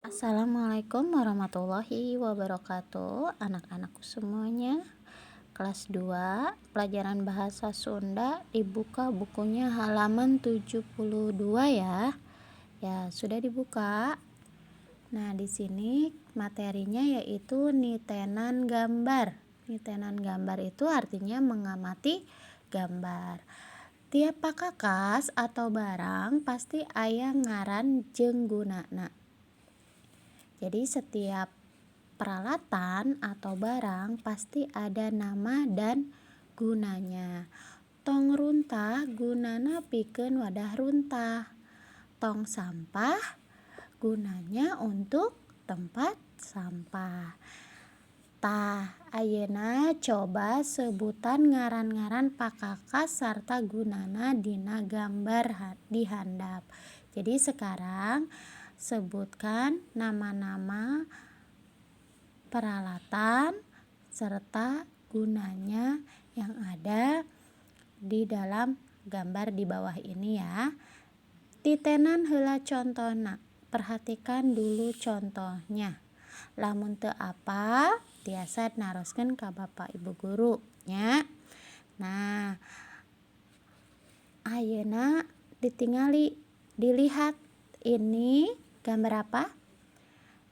Assalamualaikum warahmatullahi wabarakatuh. Anak-anakku semuanya, kelas 2 pelajaran bahasa Sunda, dibuka bukunya halaman 72 ya. Ya, sudah dibuka. Nah, di sini materinya yaitu nitenan gambar. Nitenan gambar itu artinya mengamati gambar. Tiap pakakas atau barang pasti aya ngaran jeung gunana. Jadi setiap peralatan atau barang pasti ada nama dan gunanya. Tong runtah gunana pikeun wadah runtah. Tong sampah gunanya untuk tempat sampah. Tah, ayeuna coba sebutan ngaran-ngaran pakakas sarta gunana dina gambar di handap. Jadi sekarang sebutkan nama-nama peralatan serta gunanya yang ada di dalam gambar di bawah ini ya. Titenan heula contona. Perhatikan dulu contohnya. Lamun teu apal tiasa naroskeun ka Bapak Ibu guru nya. Nah, ayeuna dilihat ini gambar apa?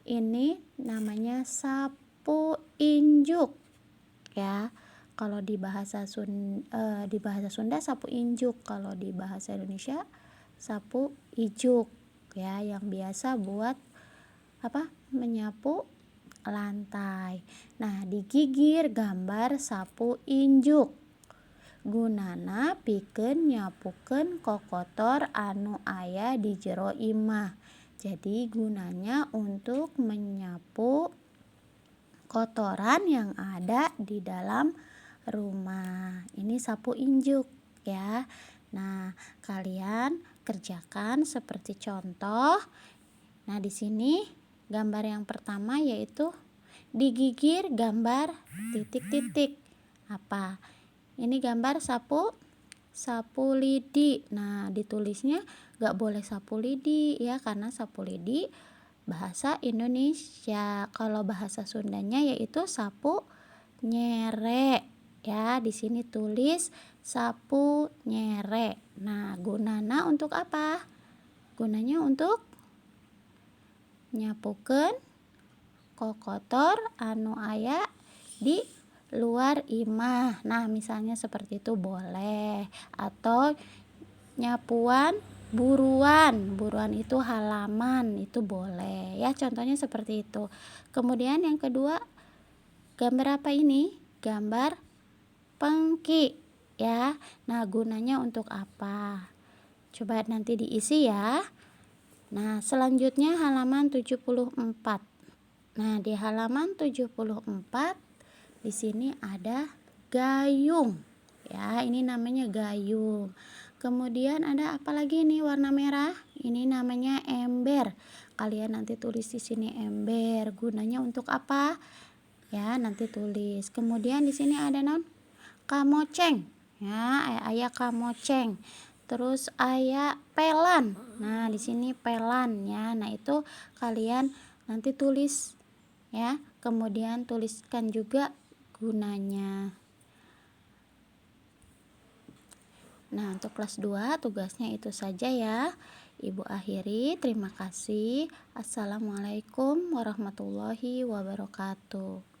Ini namanya sapu injuk ya. Kalau di bahasa Sunda sapu injuk, kalau di bahasa Indonesia sapu ijuk ya, yang biasa buat apa? Menyapu lantai. Nah, digigir gambar sapu injuk. Gunana pikeun nyapukeun kokotor anu aya di jero imah. Jadi gunanya untuk menyapu kotoran yang ada di dalam rumah. Ini sapu injuk ya. Nah, kalian kerjakan seperti contoh. Nah, di sini gambar yang pertama yaitu digigir gambar titik-titik. Apa? Ini gambar sapu lidi. Nah, ditulisnya gak boleh sapu lidi ya, karena sapu lidi bahasa Indonesia. Kalau bahasa Sundanya yaitu sapu nyere ya. Di sini tulis sapu nyere. Nah, gunana untuk apa? Gunanya untuk nyapukeun kokotor anu aya di luar imah. Nah, misalnya seperti itu boleh. Atau nyapuan buruan itu halaman, itu boleh ya, contohnya seperti itu. Kemudian yang kedua, gambar apa ini? Gambar pengki ya. Nah, gunanya untuk apa? Coba nanti diisi ya. Nah, selanjutnya halaman 74. Nah, di halaman 74 di sini ada gayung ya, ini namanya gayung. Kemudian ada apa lagi nih warna merah? Ini namanya ember. Kalian nanti tulis di sini ember. Gunanya untuk apa? Ya, nanti tulis. Kemudian di sini ada kamoceng. Ya, aya kamoceng. Terus aya pelan. Nah, di sini pelan ya. Nah, itu kalian nanti tulis ya. Kemudian tuliskan juga gunanya. Nah, untuk kelas 2 tugasnya itu saja ya. Ibu akhiri, terima kasih. Assalamualaikum warahmatullahi wabarakatuh.